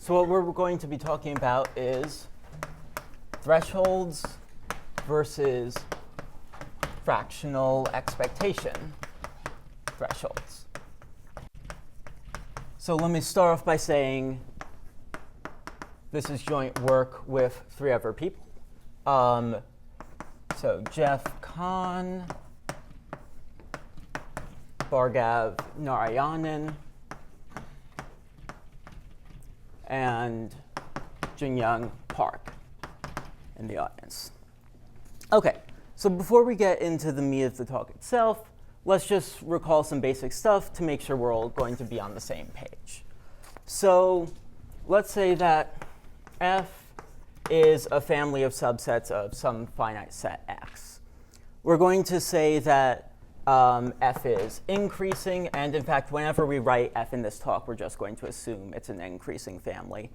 So what we're going to be talking about is thresholds versus fractional expectation thresholds. So let me start off by saying this is joint work with 3 other people. So Jeff Kahn, Bhargav Narayanan, and Jin-Young Park in the audience. OK, so before we get into the meat of the talk itself, let's just recall some basic stuff to make sure we're all going to be on the same page. So let's say that F is a family of subsets of some finite set X. We're going to say that F is increasing. And in fact, whenever we write F in this talk, we're just going to assume it's an increasing family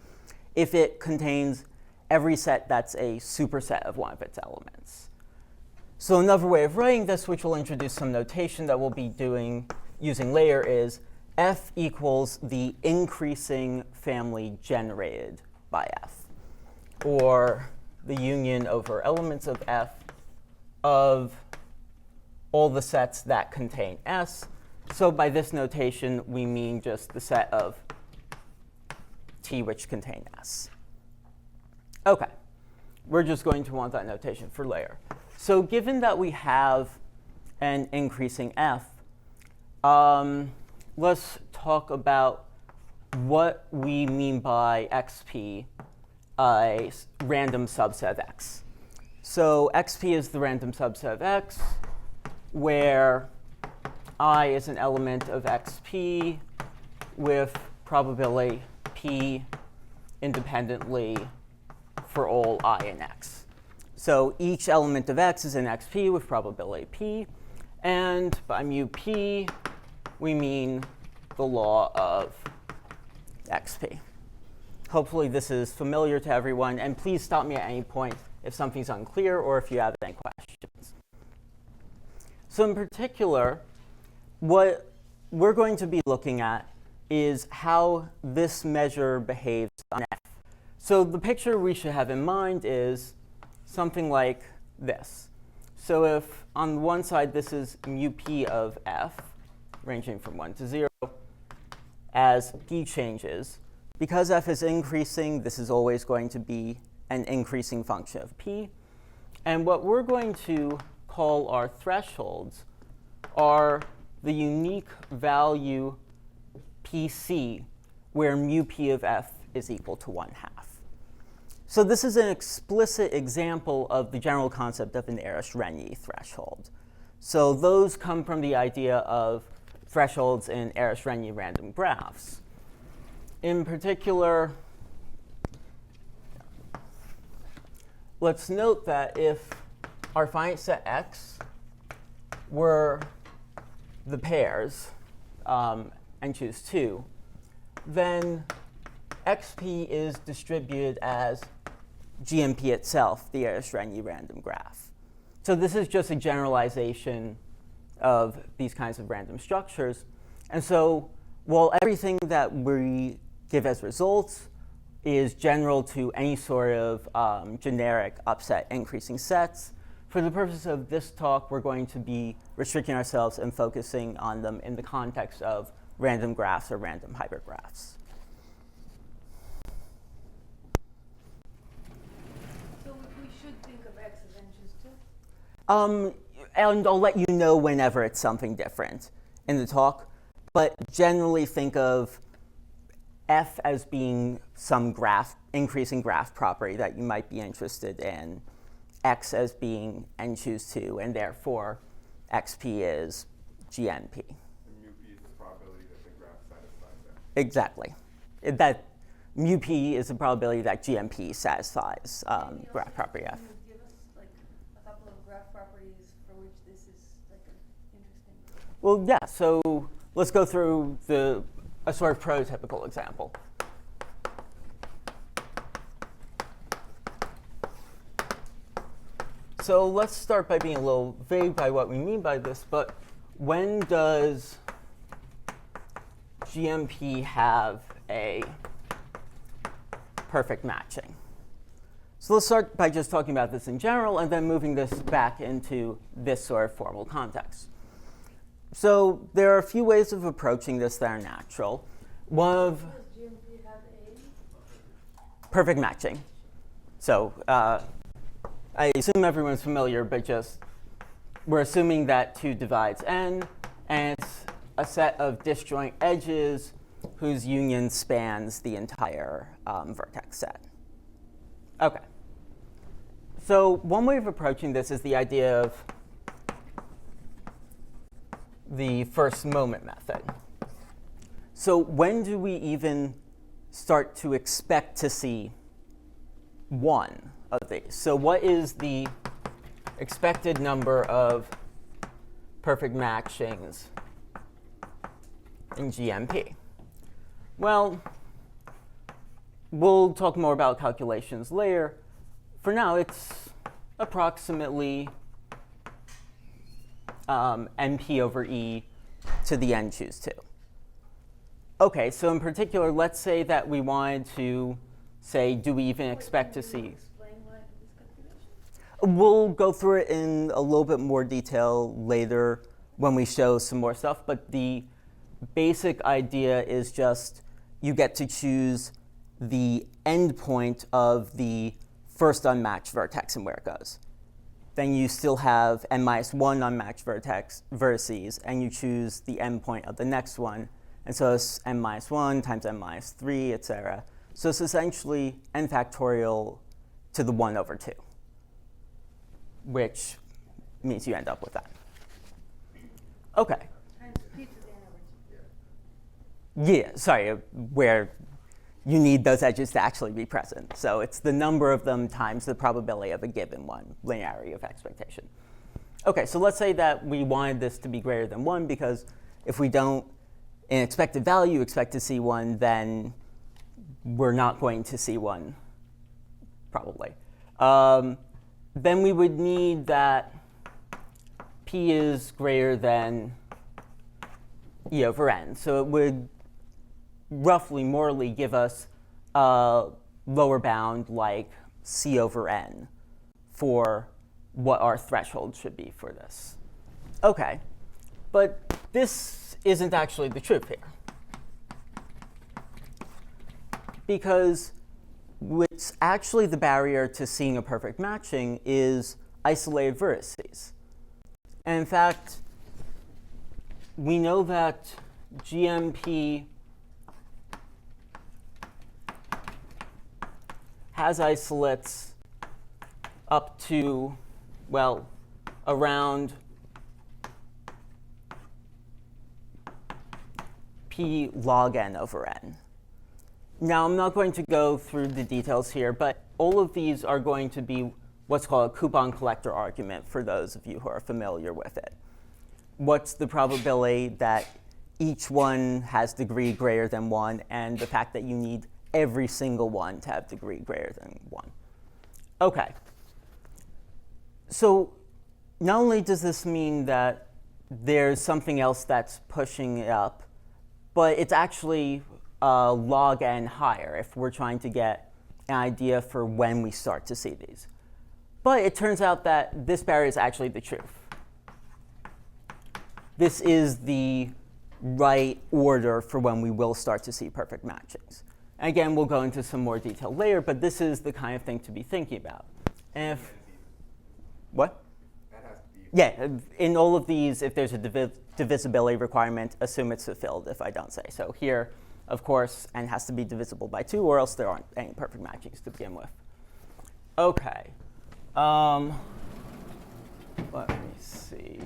if it contains every set that's a superset of one of its elements. So another way of writing this, which will introduce some notation that we'll be doing using later, is F equals the increasing family generated by F, or the union over elements of F of all the sets that contain S. So by this notation, we mean just the set of T which contain S. OK, we're just going to want that notation for layer. So given that we have an increasing F, let's talk about what we mean by XP, a random subset of X. So XP is the random subset of X, where I is an element of XP with probability P independently for all I in X. So each element of X is in XP with probability P. And by mu P, we mean the law of XP. Hopefully this is familiar to everyone. And please stop me at any point if something's unclear or if you have any questions. So in particular, what we're going to be looking at is how this measure behaves on F. So the picture we should have in mind is something like this. So if on one side this is mu p of F, ranging from 1 to 0, as P changes, because F is increasing, this is always going to be an increasing function of P. And what we're going to call our thresholds are the unique value PC where mu p of F is equal to 1/2. So this is an explicit example of the general concept of an Arish-Renyi threshold. So those come from the idea of thresholds in Arish-Renyi random graphs. In particular, let's note that if our finite set X were the pairs and choose 2, then XP is distributed as GMP itself, the Arish-Renyi random graph. So this is just a generalization of these kinds of random structures. And so while everything that we give as results is general to any sort of generic upset increasing sets, for the purpose of this talk, we're going to be restricting ourselves and focusing on them in the context of random graphs or random hypergraphs. So we should think of X as n choose 2? And I'll let you know whenever it's something different in the talk. But generally think of F as being some graph, increasing graph property that you might be interested in, X as being n choose 2, and therefore XP is GNP. And mu p is the probability that the graph satisfies that. Exactly. That mu p is the probability that GMP satisfies graph property F. Can you give us like a couple of graph properties for which this is like interesting? Well, yeah. So let's go through a sort of prototypical example. So let's start by being a little vague by what we mean by this. But when does GMP have a perfect matching. So let's start by just talking about this in general and then moving this back into this sort of formal context. So there are a few ways of approaching this that are natural. One of Does GMP have a? perfect matching. So I assume everyone's familiar, but just we're assuming that 2 divides n, and it's a set of disjoint edges whose union spans the entire vertex set. OK. So one way of approaching this is the idea of the first moment method. So when do we even start to expect to see one of these? So what is the expected number of perfect matchings in GMP? Well, we'll talk more about calculations later. For now, it's approximately NP over E to the n choose 2. OK, so in particular, let's say that we wanted to say, do we even expect to see? Explain why this calculation? We'll go through it in a little bit more detail later when we show some more stuff. But the basic idea is just you get to choose the endpoint of the first unmatched vertex and where it goes. Then you still have n minus 1 unmatched vertices, and you choose the endpoint of the next one. And so it's n minus 1 times n minus 3, et cetera. So it's essentially n factorial to the 1 over 2, which means you end up with that. OK. Times p to the n over 2. Yeah, sorry, where you need those edges to actually be present. So it's the number of them times the probability of a given one, linearity of expectation. OK, so let's say that we wanted this to be greater than 1, because if we don't, in expected value, expect to see 1, then we're not going to see 1, probably. Then we would need that p is greater than E over n. So it would roughly, morally, give us a lower bound like C over n for what our threshold should be for this. OK, but this isn't actually the truth here. Because what's actually the barrier to seeing a perfect matching is isolated vertices. And in fact, we know that GMP has isolates up to, well, around p log n over n. Now, I'm not going to go through the details here, but all of these are going to be what's called a coupon collector argument for those of you who are familiar with it. What's the probability that each one has degree greater than 1, and the fact that you need every single one to have degree greater than 1. OK. So not only does this mean that there's something else that's pushing it up, but it's actually log n higher if we're trying to get an idea for when we start to see these. But it turns out that this barrier is actually the truth. This is the right order for when we will start to see perfect matchings. And again, we'll go into some more detail later, but this is the kind of thing to be thinking about. And if, what? That has to be. Yeah, in all of these, if there's a divisibility requirement, assume it's fulfilled if I don't say. So here, of course, n has to be divisible by 2, or else there aren't any perfect matchings to begin with. OK. Let me see.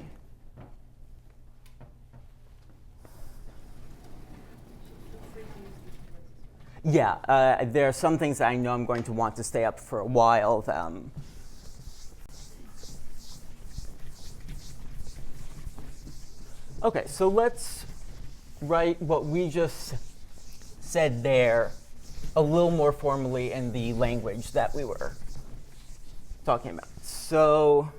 Yeah, there are some things that I know I'm going to want to stay up for a while. OK, so let's write what we just said there a little more formally in the language that we were talking about. So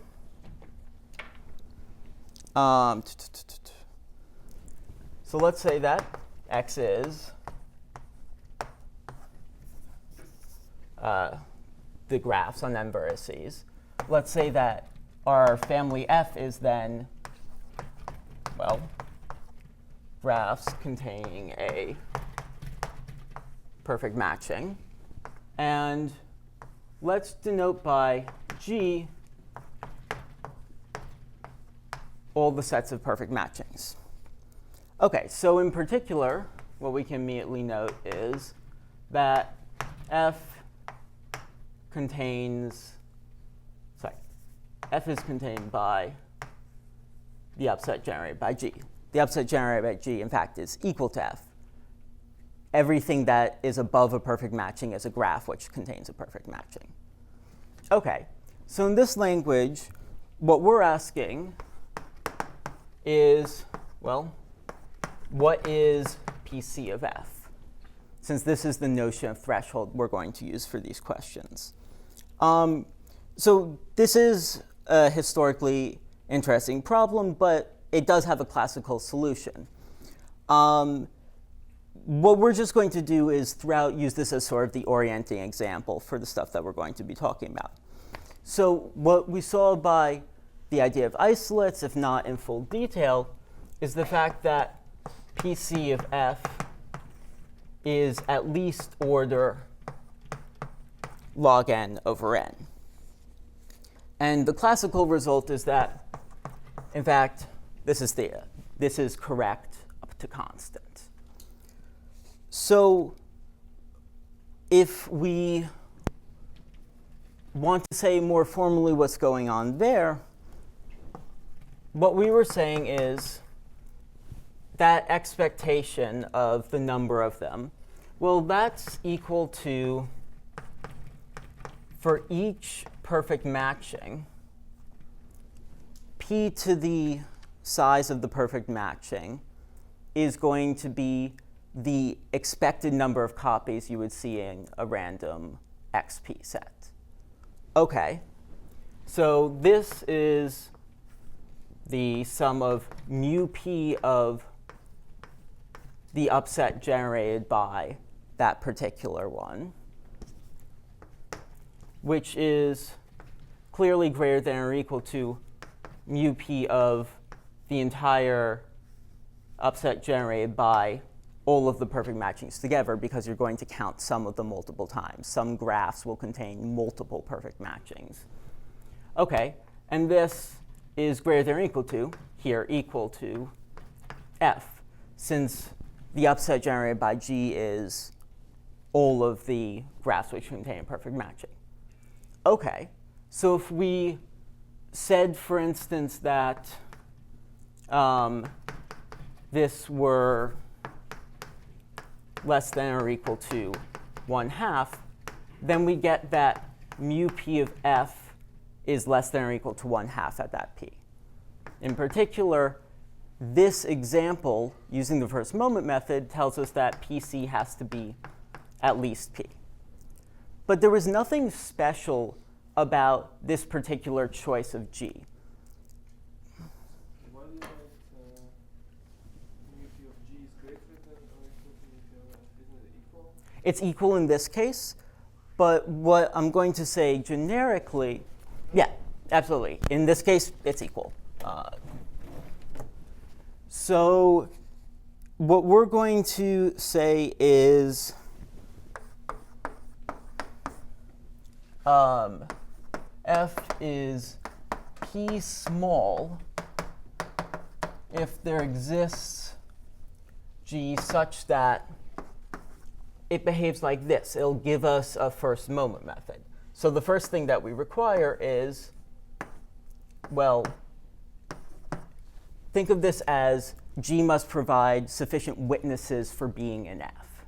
so let's say that x is the graphs on n vertices. Let's say that our family F is then, well, graphs containing a perfect matching. And let's denote by G all the sets of perfect matchings. OK, so in particular, what we can immediately note is that F is contained by the upset generated by G. The upset generated by G, in fact, is equal to F. Everything that is above a perfect matching is a graph which contains a perfect matching. OK, so in this language, what we're asking is, well, what is PC of F? Since this is the notion of threshold we're going to use for these questions. So this is a historically interesting problem, but it does have a classical solution. What we're just going to do is throughout use this as sort of the orienting example for the stuff that we're going to be talking about. So what we saw by the idea of isolates, if not in full detail, is the fact that PC of F is at least order log n over n. And the classical result is that, in fact, this is correct up to constant. So if we want to say more formally what's going on there, what we were saying is that expectation of the number of them, well, that's equal to, for each perfect matching, p to the size of the perfect matching is going to be the expected number of copies you would see in a random XP set. OK, so this is the sum of mu p of the upset generated by that particular one, which is clearly greater than or equal to mu p of the entire upset generated by all of the perfect matchings together, because you're going to count some of them multiple times. Some graphs will contain multiple perfect matchings. OK, and this is greater than or equal to, here, equal to F, since the upset generated by G is all of the graphs which contain a perfect matching. OK, so if we said, for instance, that this were less than or equal to 1/2, then we get that mu p of F is less than or equal to 1/2 at that p. In particular, this example, using the first moment method, tells us that PC has to be at least p. But there was nothing special about this particular choice of G. Why do you write mu p of G is greater than or equal to mu p of F? Isn't it equal? It's equal in this case, but what I'm going to say generically, yeah, absolutely. In this case, it's equal. So what we're going to say is F is P small if there exists G such that it behaves like this. It'll give us a first moment method. So the first thing that we require is, well, think of this as G must provide sufficient witnesses for being in F.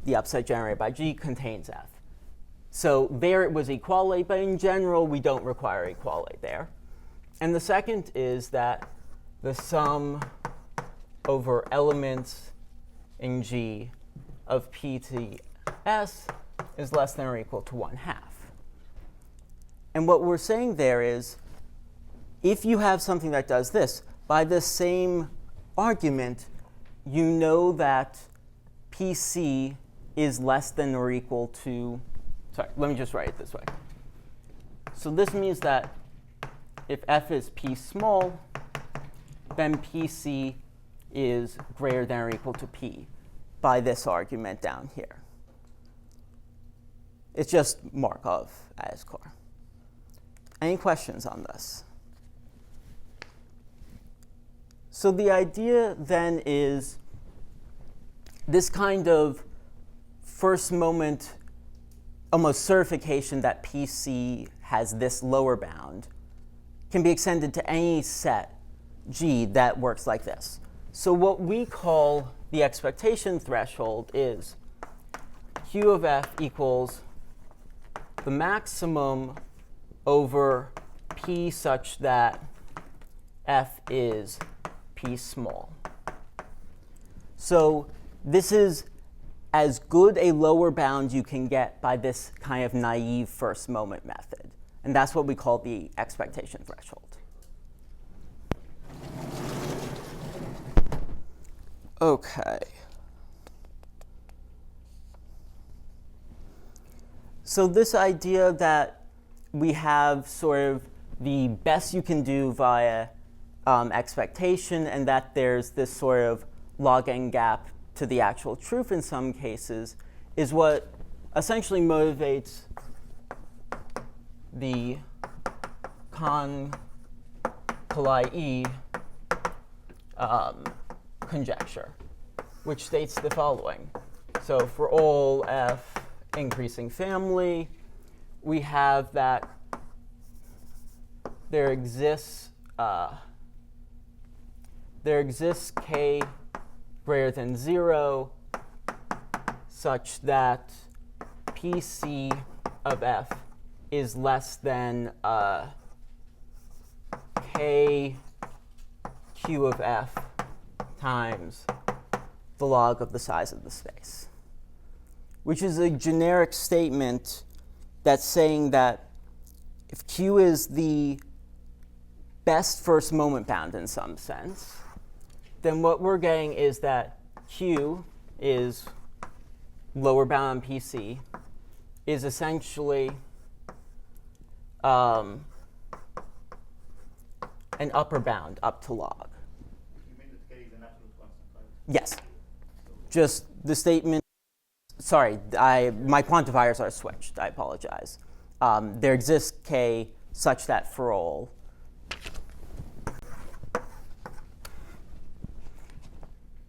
The upset generated by G contains F. So there it was equality, but in general, we don't require equality there. And the second is that the sum over elements in G of P to S is less than or equal to 1/2. And what we're saying there is, if you have something that does this, by the same argument, you know that PC is less than or equal to, sorry, let me just write it this way. So this means that if f is p small, then pc is greater than or equal to p by this argument down here. It's just Markov as car. Any questions on this? So the idea then is this kind of first moment almost certification that PC has this lower bound can be extended to any set G that works like this. So what we call the expectation threshold is Q of f equals the maximum over P such that f is P small. So this is as good a lower bound you can get by this kind of naive first moment method. And that's what we call the expectation threshold. OK. So this idea that we have sort of the best you can do via expectation, and that there's this sort of log n gap to the actual truth in some cases, is what essentially motivates the Kahn-Kalai conjecture, which states the following. So for all f increasing family, we have that there exists k greater than 0 such that PC of f is less than k q of f times the log of the size of the space, which is a generic statement that's saying that if Q is the best first moment bound in some sense, then what we're getting is that Q is lower bound on PC, is essentially an upper bound up to log. You mean that k is an absolute constant, right? Yes. Just the statement. Sorry, my quantifiers are switched. I apologize. There exists k such that for all.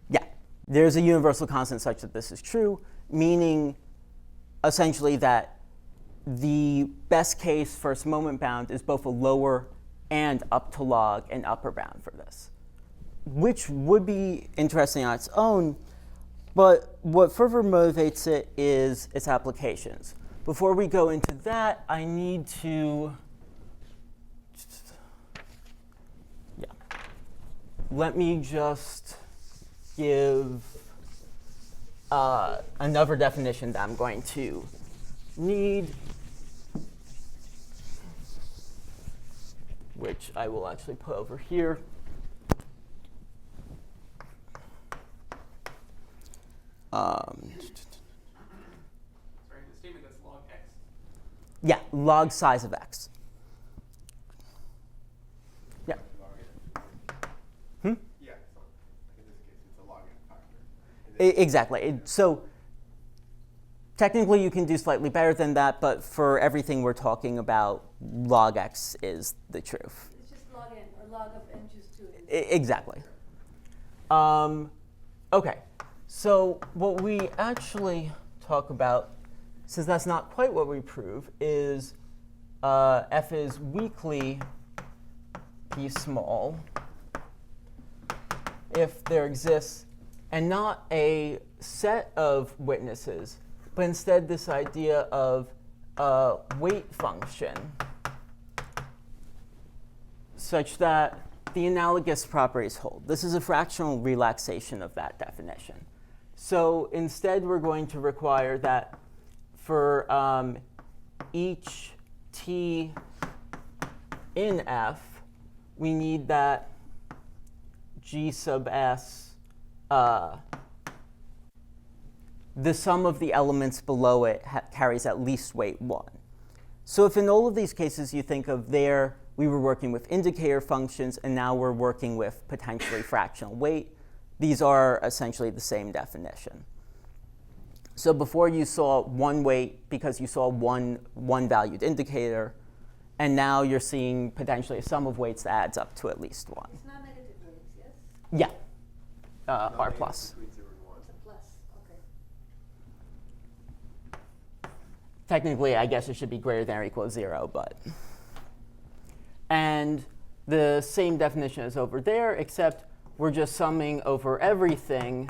Yeah, there's a universal constant such that this is true, meaning essentially that the best case first moment bound is both a lower and up to log and upper bound for this, which would be interesting on its own. But what further motivates it is its applications. Before we go into that, I need to let me just give another definition that I'm going to need, which I will actually put over here. Sorry, the statement that's log x? Yeah, log size of x. Yeah. Yeah, so in this case, it's a log n factor. Exactly. So technically, you can do slightly better than that, but for everything we're talking about, log x is the truth. It's just log n, or log of n choose 2. Exactly. OK. So what we actually talk about, since that's not quite what we prove, is f is weakly p small if there exists, and not a set of witnesses, but instead this idea of a weight function such that the analogous properties hold. This is a fractional relaxation of that definition. So instead, we're going to require that for each t in f, we need that g sub s the sum of the elements below it carries at least weight 1. So if in all of these cases you think of there, we were working with indicator functions, and now we're working with potentially fractional weight, these are essentially the same definition. So before you saw one weight because you saw one valued indicator, and now you're seeing potentially a sum of weights that adds up to at least 1. It's not negative weights, yes? Yeah, R plus. Between 0 and 1. It's a plus, okay. Technically, I guess it should be greater than or equal to 0, but. And the same definition is over there, except we're just summing over everything.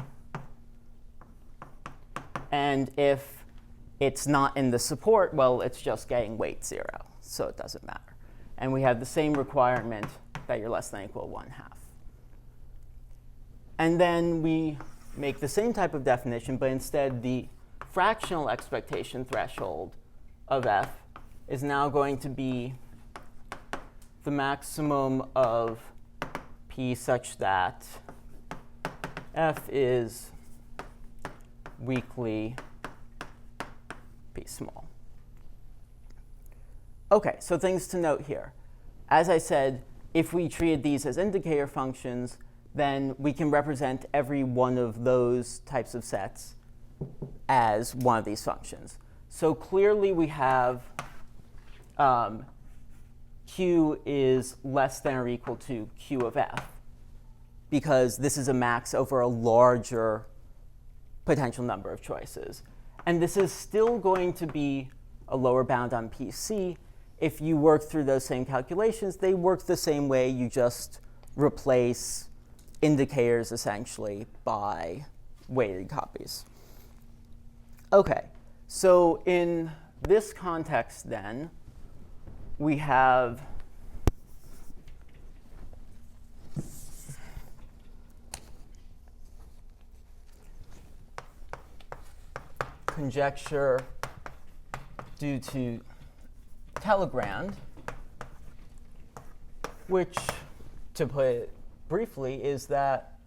And if it's not in the support, well, it's just getting weight 0, so it doesn't matter. And we have the same requirement that you're less than or equal to 1/2. And then we make the same type of definition, but instead the fractional expectation threshold of f is now going to be the maximum of p such that f is weakly p small. OK, so things to note here. As I said, if we treated these as indicator functions, then we can represent every one of those types of sets as one of these functions. So clearly we have q is less than or equal to q of f, because this is a max over a larger potential number of choices. And this is still going to be a lower bound on PC. If you work through those same calculations, they work the same way. You just replace indicators essentially by weighted copies. OK, so in this context then, we have conjecture due to Telegrand, which, to put it briefly, is that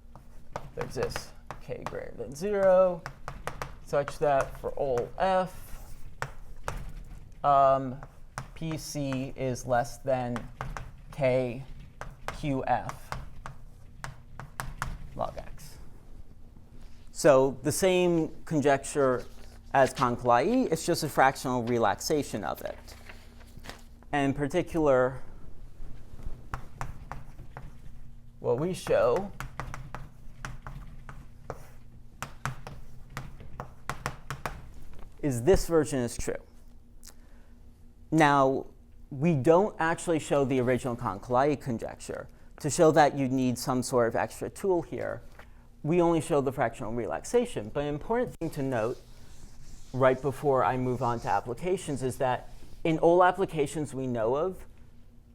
there exists k greater than 0, such that for all f, PC is less than k qf log x. So the same conjecture as Kahn-Kalai, it's just a fractional relaxation of it. And in particular, what we show is this version is true. Now, we don't actually show the original Kahn-Kalai conjecture. To show that you need some sort of extra tool here, we only show the fractional relaxation. But an important thing to note right before I move on to applications is that in all applications we know of,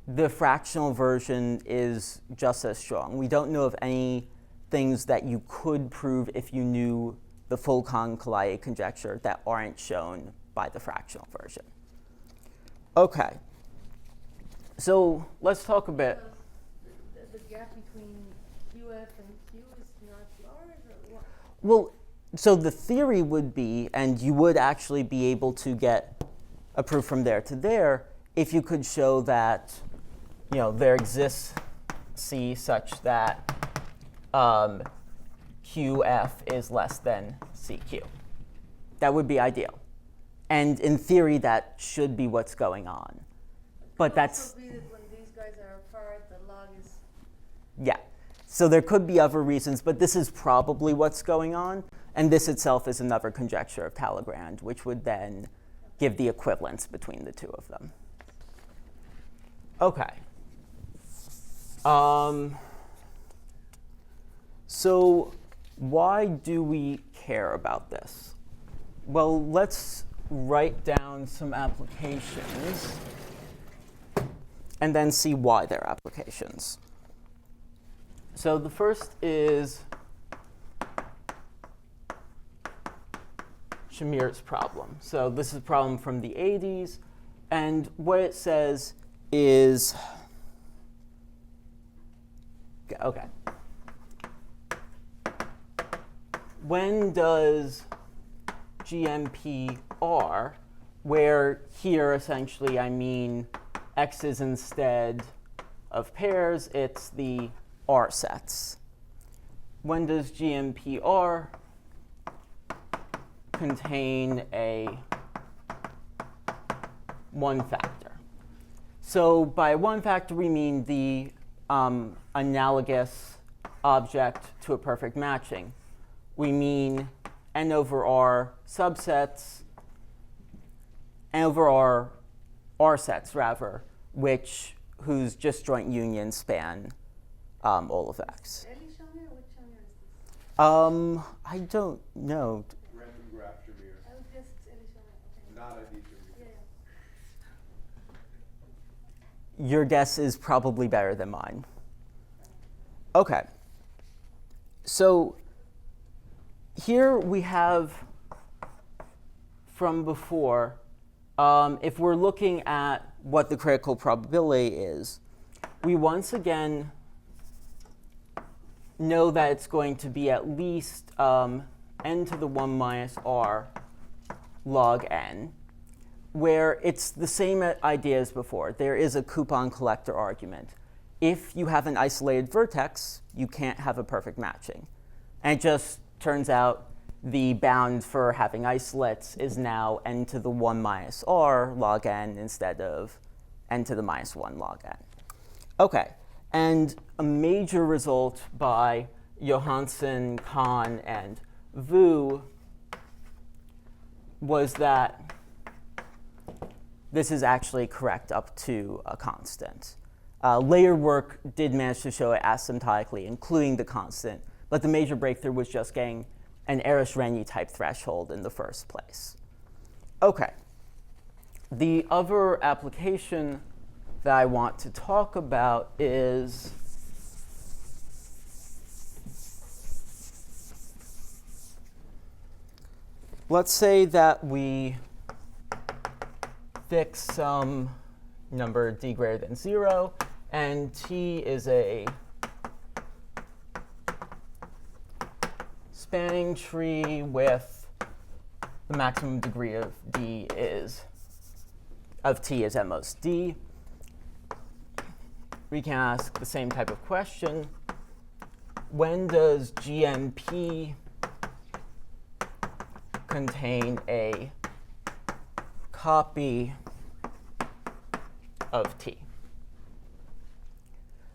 the fractional version is just as strong. We don't know of any things that you could prove if you knew the full Kahn-Kalai conjecture that aren't shown by the fractional version. OK, so let's talk a bit. The gap between QF and Q is not large, or what? Well, so the theory would be, and you would actually be able to get a proof from there to there, if you could show that there exists C such that QF is less than CQ. That would be ideal. And in theory, that should be what's going on. But that's... It could also be that when these guys are apart, the log is... Yeah. So there could be other reasons, but this is probably what's going on. And this itself is another conjecture of Telegrand, which would then give the equivalence between the two of them. OK. So why do we care about this? Well, let's write down some applications and then see why they're applications. So the first is Shamir's problem. So this is a problem from the 80s. And what it says is, OK. When does GMPR, where here essentially I mean X's instead of pairs, it's the R sets. When does GMPR contain a one factor? So by one factor, we mean the analogous object to a perfect matching. We mean n over r subsets, n over r sets, rather, whose disjoint unions span all of X. Early Shamir, which Shamir is this? I don't know. Random graph Shamir, I would guess it's Early Shamir. Okay. not ID Shamir. Yeah, Your guess is probably better than mine. Okay. So here we have from before, if we're looking at what the critical probability is, we once again know that it's going to be at least n to the 1 minus r log n, where it's the same idea as before. There is a coupon collector argument. If you have an isolated vertex, you can't have a perfect matching. And it just turns out the bound for having isolates is now n to the 1 minus r log n instead of n to the minus 1 log n. Okay, and a major result by Johansson, Kahn, and Vu was that this is actually correct up to a constant. Later work did manage to show it asymptotically, including the constant, but the major breakthrough was just getting an Arish-Renyi type threshold in the first place. Okay. The other application that I want to talk about is let's say that we fix some number d greater than 0, and t is a spanning tree with the maximum degree of t is at most d. We can ask the same type of question. When does GMP contain a copy of t?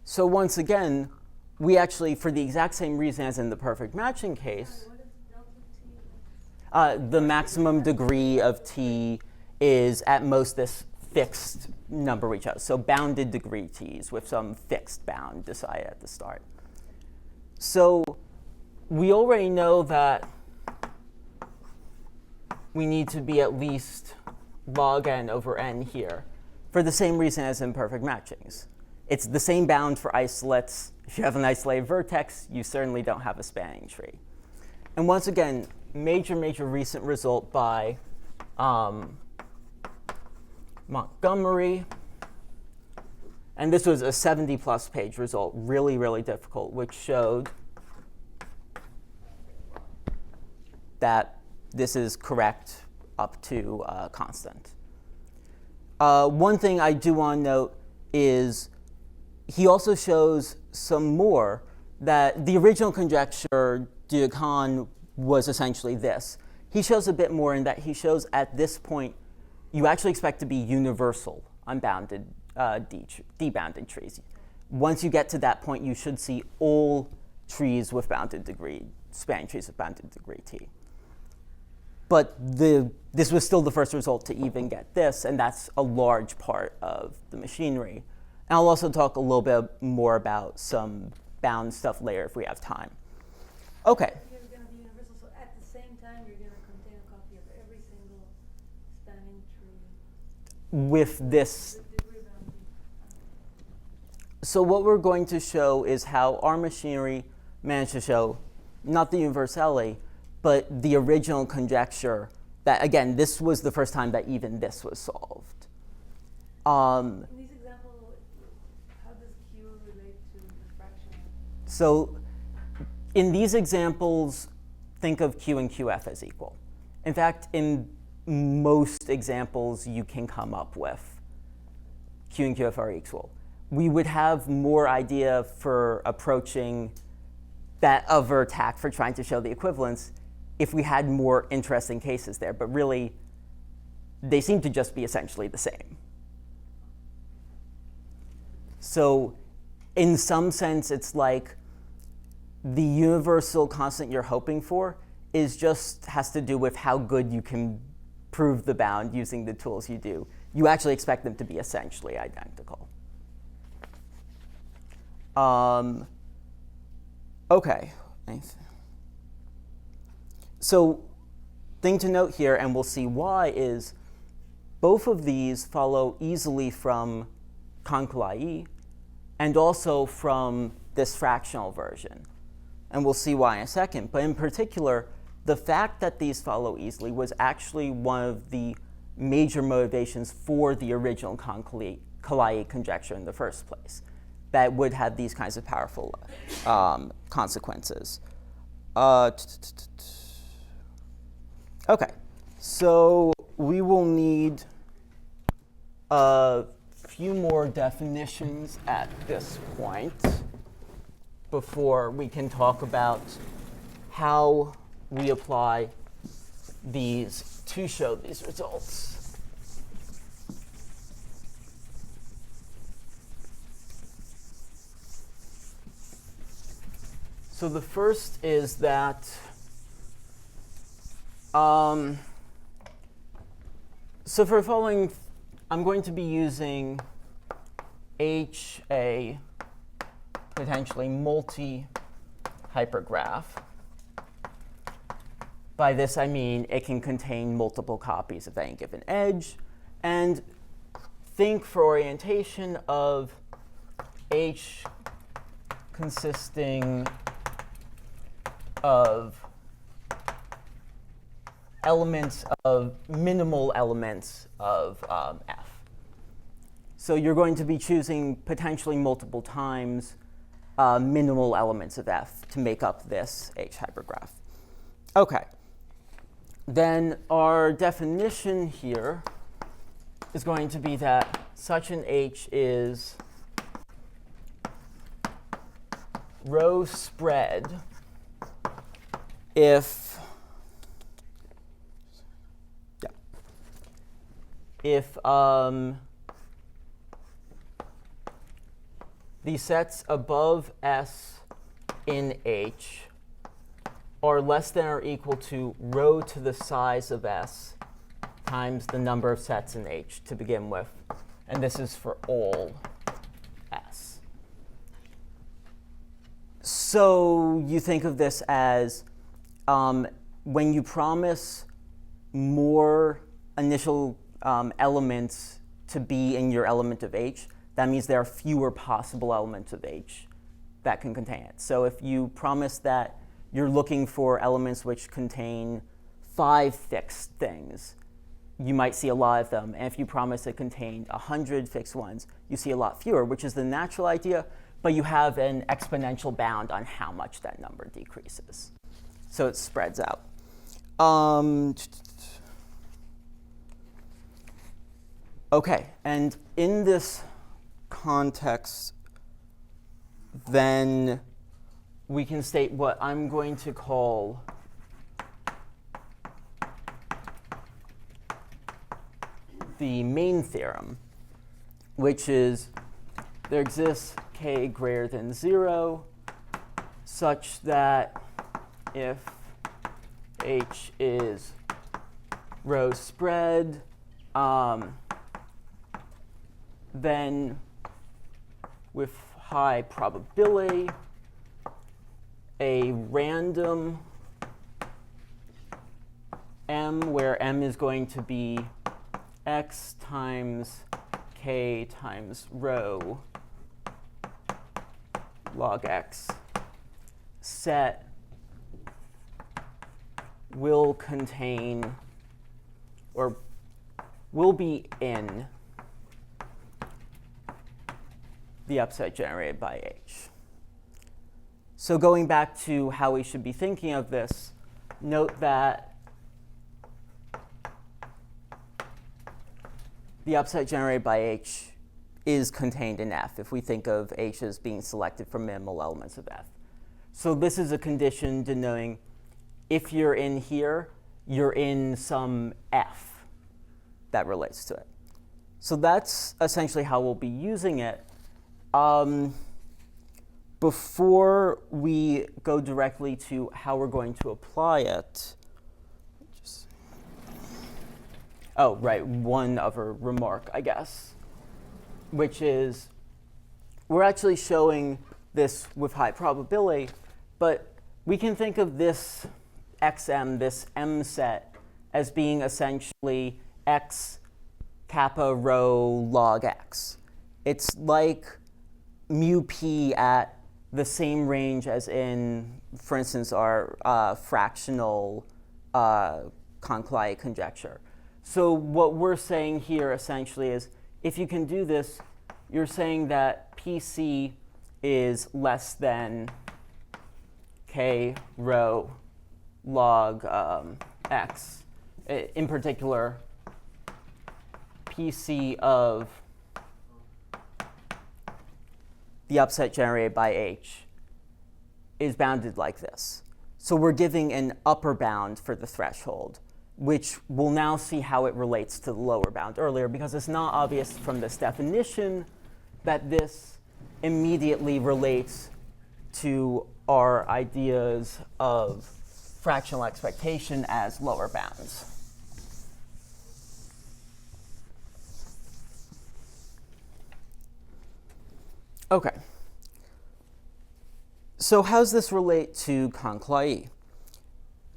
So once again, we actually, for the exact same reason as in the perfect matching case, What is delta T? the maximum degree of t is at most this fixed number we chose. So bounded degree t's with some fixed bound decided at the start. So we already know that we need to be at least log n over n here for the same reason as in perfect matchings. It's the same bound for isolates. If you have an isolated vertex, you certainly don't have a spanning tree. And once again, major recent result by Montgomery. And this was a 70-plus page result, really difficult, which showed that this is correct up to constant. One thing I do want to note is he also shows some more, that the original conjecture due to Kahn was essentially this. He shows a bit more in that he shows at this point you actually expect to be universal unbounded D-bounded trees. Once you get to that point, you should see all trees with bounded degree, spanning trees with bounded degree T. But this was still the first result to even get this, and that's a large part of the machinery. And I'll also talk a little bit more about some bound stuff later if we have time. Okay. You're going to be universal, so at the same time, you're going to contain a copy of every single spanning tree. With this. The degree boundary. So what we're going to show is how our machinery managed to show not the universality, but the original conjecture that, again, this was the first time that even this was solved. In these examples, how does Q relate to the fractional? So in these examples, think of Q and QF as equal. In fact, in most examples you can come up with, Q and QF are equal. We would have more idea for approaching that other tack for trying to show the equivalence if we had more interesting cases there, but really they seem to just be essentially the same. So in some sense, it's like the universal constant you're hoping for has to do with how good you can prove the bound using the tools you do. You actually expect them to be essentially identical. Okay. So thing to note here, and we'll see why, is both of these follow easily from Kahn-Kalai and also from this fractional version. And we'll see why in a second. But in particular, the fact that these follow easily was actually one of the major motivations for the original Kahn-Kalai conjecture in the first place, that would have these kinds of powerful consequences. Okay, so we will need a few more definitions at this point before we can talk about how we apply these to show these results. So the first is that so for following, I'm going to be using a potentially multi-hypergraph. By this I mean it can contain multiple copies of any given edge. And think for orientation of H consisting of minimal elements of F. So you're going to be choosing potentially multiple times minimal elements of F to make up this H hypergraph. Okay. Then our definition here is going to be that such an H is row spread if the sets above S in H are less than or equal to rho to the size of S times the number of sets in H to begin with. And this is for all S. So you think of this as when you promise more initial elements to be in your element of H, that means there are fewer possible elements of H that can contain it. So if you promise that you're looking for elements which contain 5 fixed things, you might see a lot of them. And if you promise it contained 100 fixed ones, you see a lot fewer, which is the natural idea, but you have an exponential bound on how much that number decreases. So it spreads out. Okay, and in this context, then we can state what I'm going to call the main theorem, which is there exists k greater than 0 such that if H is row spread, then with high probability, a random M, where M is going to be x times k times rho log x set will contain or will be in the upset generated by H. So going back to how we should be thinking of this, note that the upset generated by H is contained in F, if we think of H as being selected from minimal elements of F. So this is a condition denoting if you're in here, you're in some F that relates to it. So that's essentially how we'll be using it. Before we go directly to how we're going to apply it, oh, right, one other remark, I guess, which is we're actually showing this with high probability, but we can think of this XM, this M set, as being essentially X kappa rho log X. It's like mu P at the same range as in, for instance, our fractional Kahn-Kalai conjecture. So what we're saying here essentially is, if you can do this, you're saying that PC is less than K rho log X. In particular, PC of the upset generated by H is bounded like this. So we're giving an upper bound for the threshold, which we'll now see how it relates to the lower bound earlier, because it's not obvious from this definition that this immediately relates to our ideas of fractional expectation as lower bounds. Okay. So how does this relate to Kahn-Kalai?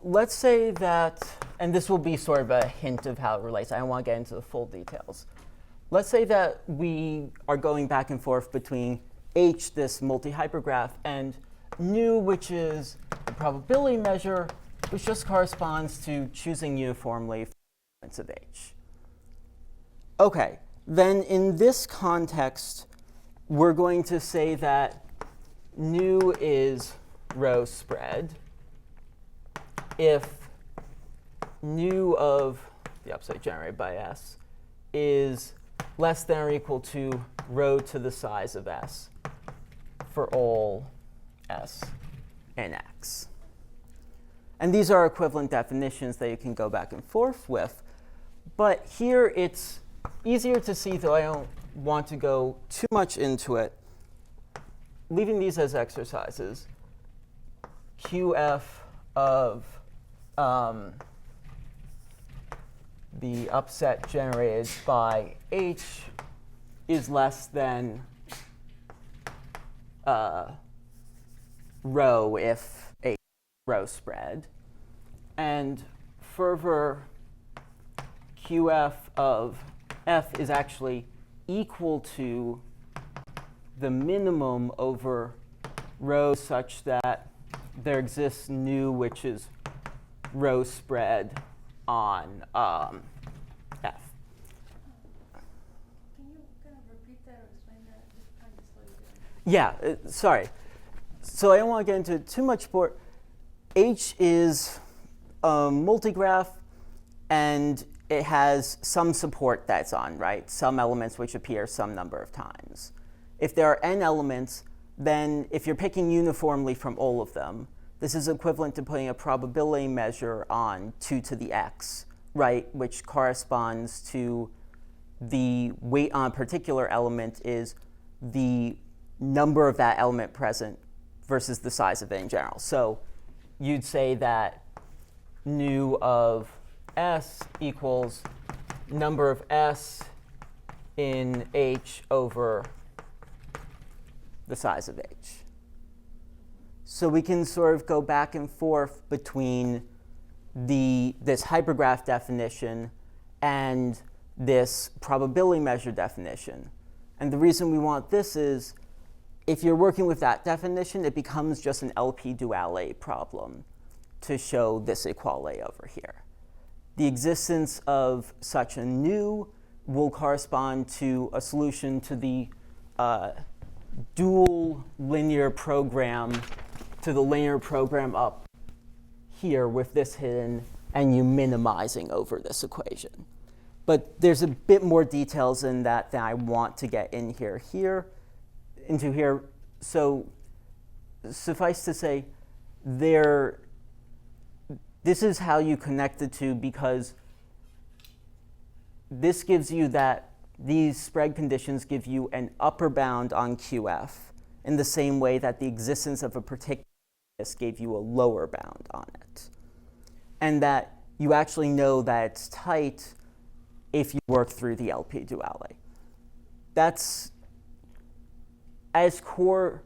Let's say that, and this will be sort of a hint of how it relates. I don't want to get into the full details. Let's say that we are going back and forth between H, this multi-hypergraph, and nu, which is the probability measure, which just corresponds to choosing uniformly for elements of H. Okay, then in this context, we're going to say that nu is rho spread if nu of the upset generated by S is less than or equal to rho to the size of S for all S in X. And these are equivalent definitions that you can go back and forth with. But here it's easier to see, though I don't want to go too much into it. Leaving these as exercises, QF of the upset generated by H is less than rho if H rho spread. And further, QF of F is actually equal to the minimum over rho such that there exists nu, which is rho spread on F. Can you kind of repeat that or explain that? Just kind of slow you down. Yeah, sorry. So I don't want to get into too much more. H is a multigraph, and it has some support that's on, right? Some elements which appear some number of times. If there are n elements, then if you're picking uniformly from all of them, this is equivalent to putting a probability measure on 2 to the x, right? Which corresponds to the weight on a particular element is the number of that element present versus the size of it in general. So you'd say that nu of S equals number of S in H over the size of H. So we can sort of go back and forth between this hypergraph definition and this probability measure definition. And the reason we want this is, if you're working with that definition, it becomes just an LP duality problem to show this equality over here. The existence of such a nu will correspond to a solution to the dual linear program, to the linear program up here with this hidden and you minimizing over this equation. But there's a bit more details in that I want to get into here. So suffice to say, this is how you connect the two, because this gives you these spread conditions give you an upper bound on QF in the same way that the existence of a particular gave you a lower bound on it. And that you actually know that it's tight if you work through the LP duality. That's, as core,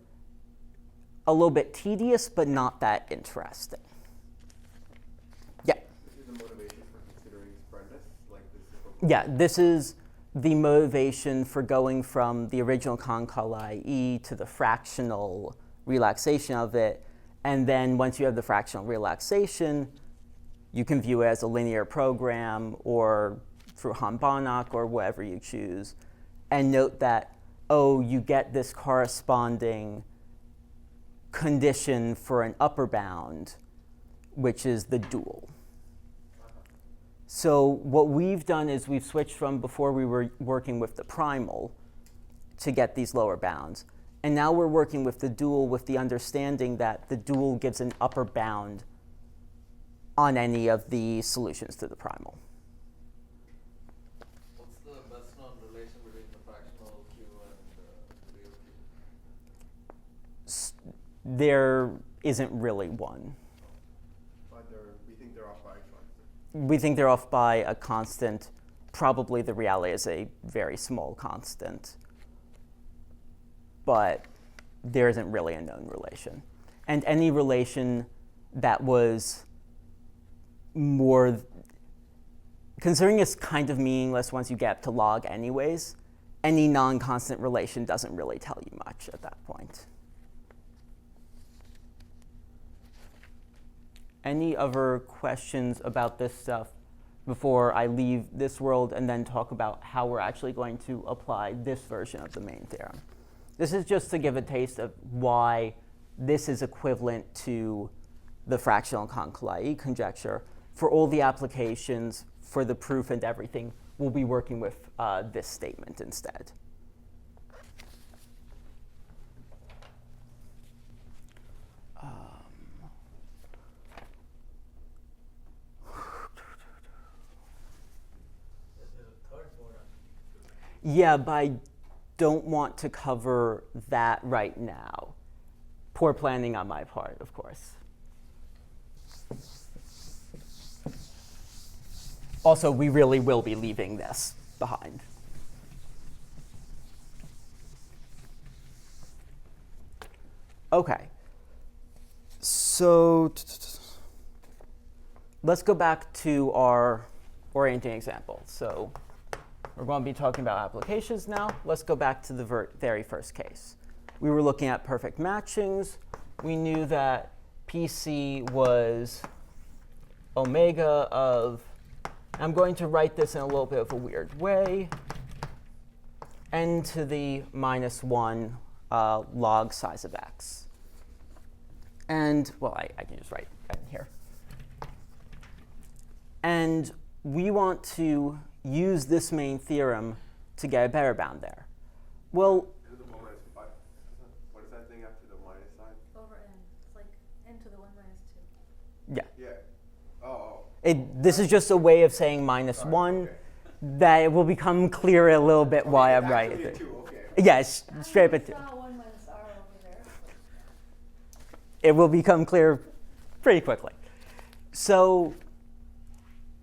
a little bit tedious, but not that interesting. Yeah? This is the motivation for considering spreadness? Like this is Yeah, this is the motivation for going from the original Kahn-Kalai E to the fractional relaxation of it. And then once you have the fractional relaxation, you can view it as a linear program or through Han-Banach or whatever you choose. And note that, oh, you get this corresponding condition for an upper bound, which is the dual. So what we've done is we've switched from before we were working with the primal to get these lower bounds. And now we're working with the dual with the understanding that the dual gives an upper bound on any of the solutions to the primal. What's the best known relation between the fractional Q and the real Q? There isn't really one. But we think they're off by a constant. We think they're off by a constant. Probably the reality is a very small constant. But there isn't really a known relation. And any relation that was more, considering it's kind of meaningless once you get up to log anyways, any non-constant relation doesn't really tell you much at that point. Any other questions about this stuff before I leave this world and then talk about how we're actually going to apply this version of the main theorem? This is just to give a taste of why this is equivalent to the fractional Kahn-Kalai conjecture. For all the applications, for the proof and everything, we'll be working with this statement instead. Yeah, but I don't want to cover that right now. Poor planning on my part, of course. Also, we really will be leaving this behind. Okay. So let's go back to our orienting example. So we're going to be talking about applications now. Let's go back to the very first case. We were looking at perfect matchings. We knew that PC was omega of, I'm going to write this in a little bit of a weird way, n to the minus 1 log size of x. And, well, I can just write that in here. And we want to use this main theorem to get a better bound there. Well, What is that thing after the minus sign? Over n. It's like n to the 1 minus 2. yeah. Yeah. Oh. This is just a way of saying minus 1. Okay. That it will become clear a little bit why I'm It's right. actually a 2, okay. Yes, straight up at 2. Saw 1 minus r over there. It will become clear pretty quickly. So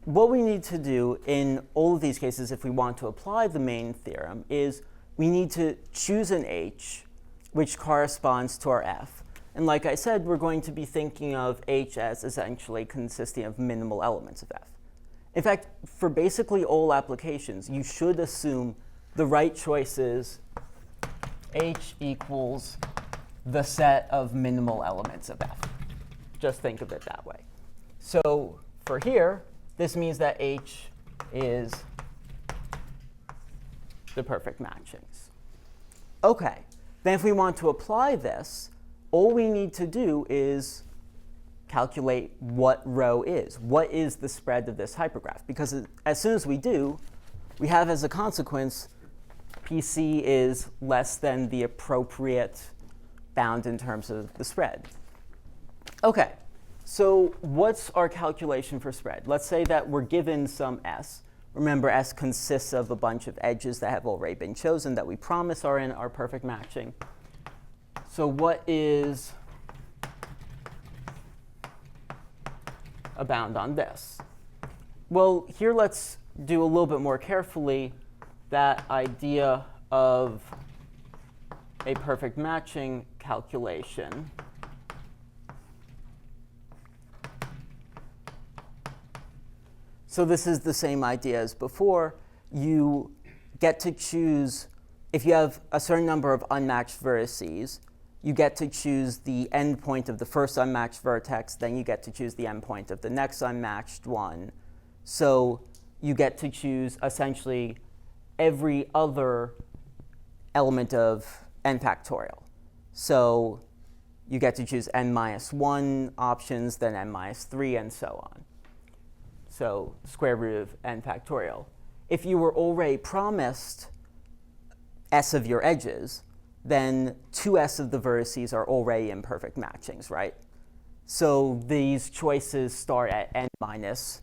what we need to do in all of these cases, if we want to apply the main theorem, is we need to choose an h which corresponds to our f. And like I said, we're going to be thinking of h as essentially consisting of minimal elements of f. In fact, for basically all applications, you should assume the right choice is h equals the set of minimal elements of f. Just think of it that way. So for here, this means that h is the perfect matchings. OK, then if we want to apply this, all we need to do is calculate what rho is. What is the spread of this hypergraph? Because as soon as we do, we have as a consequence, PC is less than the appropriate bound in terms of the spread. OK, so what's our calculation for spread? Let's say that we're given some S. Remember, S consists of a bunch of edges that have already been chosen that we promise are in our perfect matching. So what is a bound on this? Well, here let's do a little bit more carefully that idea of a perfect matching calculation. So this is the same idea as before. You get to choose, if you have a certain number of unmatched vertices, you get to choose the endpoint of the first unmatched vertex, then you get to choose the endpoint of the next unmatched one. So you get to choose essentially every other element of n factorial. So you get to choose n minus 1 options, then n minus 3, and so on. So square root of n factorial. If you were already promised s of your edges, then 2s of the vertices are already in perfect matchings, right? So these choices start at n minus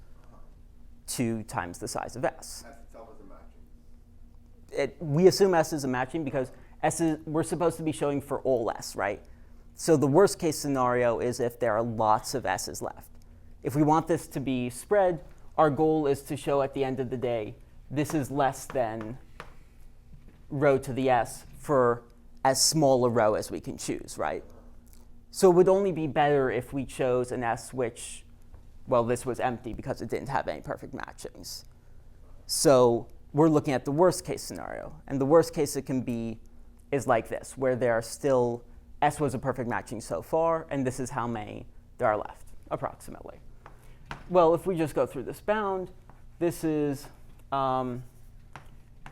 2 times the size of s. S itself is a matching. We assume s is a matching because we're supposed to be showing for all s, right? So the worst case scenario is if there are lots of s's left. If we want this to be spread, our goal is to show at the end of the day, this is less than rho to the s for as small a row as we can choose, right? So it would only be better if we chose an s which, well, this was empty because it didn't have any perfect matchings. So we're looking at the worst case scenario. And the worst case it can be is like this, where there are still, s was a perfect matching so far, and this is how many there are left, approximately. Well, if we just go through this bound, this is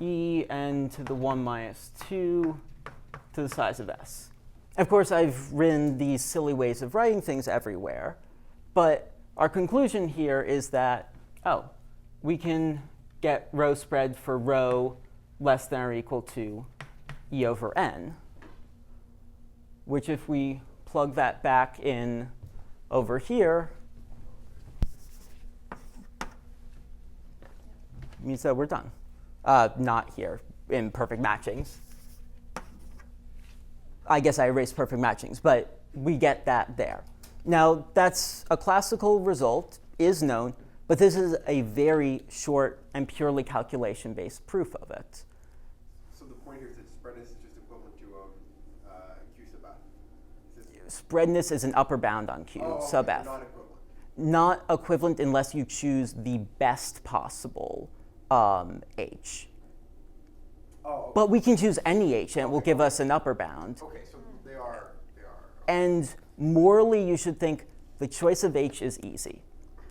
e n to the 1 minus 2 to the size of s. Of course, I've written these silly ways of writing things everywhere. But our conclusion here is that, oh, we can get rho spread for rho less than or equal to e over n, which if we plug that back in over here, means that we're done. Not here in perfect matchings. I guess I erased perfect matchings, but we get that there. Now, that's a classical result, is known, but this is a very short and purely calculation-based proof of it. So the point here is that spreadness is just equivalent to Q sub f. Spreadness is an upper bound on Q sub f. Not equivalent. Not equivalent unless you choose the best possible h. Oh, okay. But we can choose any h, and it will give us an upper bound. Okay, so they are. And morally, you should think the choice of h is easy.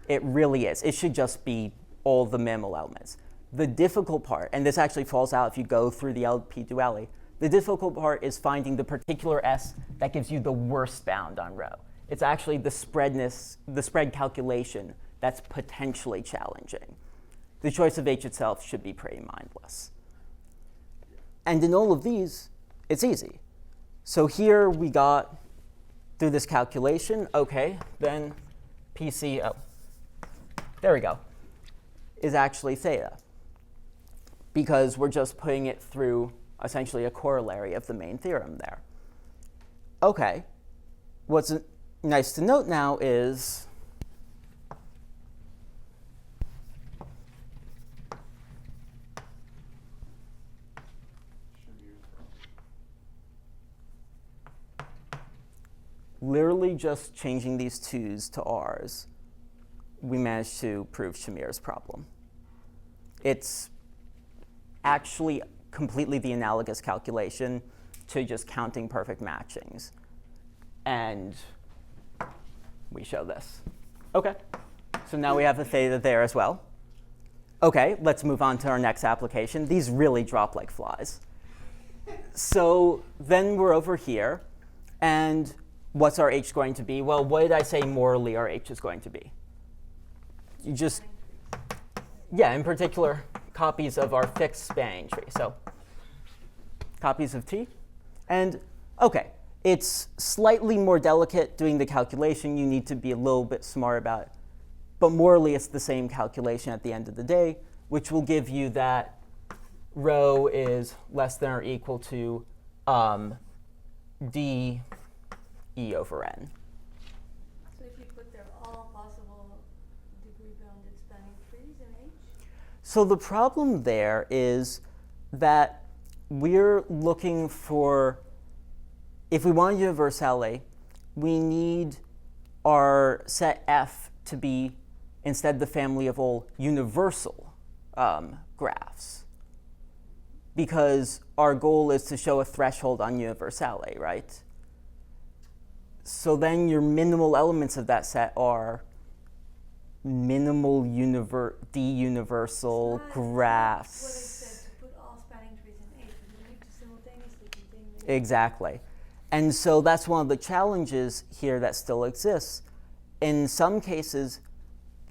It really is. It should just be all the minimal elements. The difficult part, and this actually falls out if you go through the LP duality, the difficult part is finding the particular s that gives you the worst bound on rho. It's actually the spread calculation that's potentially challenging. The choice of h itself should be pretty mindless. And in all of these, it's easy. So here we got, through this calculation, OK, then PC, there we go, is actually theta. Because we're just putting it through essentially a corollary of the main theorem there. OK, what's nice to note now is literally just changing these 2's to r's, we managed to prove Shamir's problem. It's actually completely the analogous calculation to just counting perfect matchings. And we show this. OK, so now we have a theta there as well. OK, let's move on to our next application. These really drop like flies. So then we're over here. And what's our h going to be? Well, what did I say morally our h is going to be? You just, yeah, in particular, copies of our fixed spanning tree. So copies of t. And OK, it's slightly more delicate doing the calculation. You need to be a little bit smart about it. But morally, it's the same calculation at the end of the day, which will give you that rho is less than or equal to d e over n. So if you put there all possible degree-bounded spanning trees in H? So the problem there is that we're looking for, if we want universality, we need our set F to be, instead the family of all universal graphs. Because our goal is to show a threshold on universality, right? So then your minimal elements of that set are minimal d-universal graphs. What I said, to put all spanning trees in H, you need to simultaneously contain the Exactly. And so that's one of the challenges here that still exists. In some cases,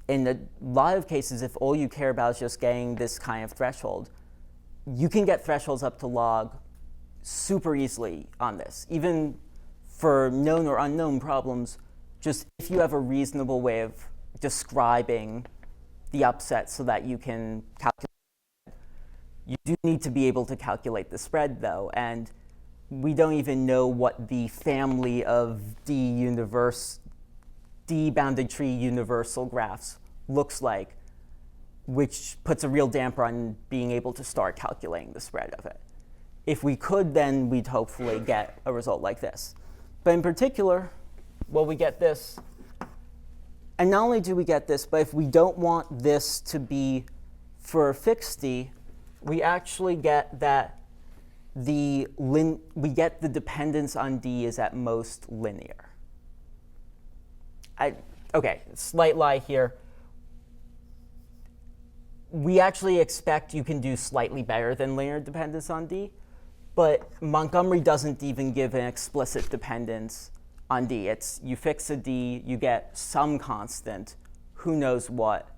in a lot of cases, if all you care about is just getting this kind of threshold, you can get thresholds up to log super easily on this. Even for known or unknown problems, just if you have a reasonable way of describing the upset so that you can calculate. You do need to be able to calculate the spread, though, and we don't even know what the family of d-bounded tree universal graphs looks like, which puts a real damper on being able to start calculating the spread of it. If we could, then we'd hopefully get a result like this. But in particular, well, we get this. And not only do we get this, but if we don't want this to be for fixed d, we actually get that we get the dependence on d is at most linear. OK, slight lie here. We actually expect you can do slightly better than linear dependence on d, but Montgomery doesn't even give an explicit dependence on d. It's you fix a d, you get some constant, who knows what,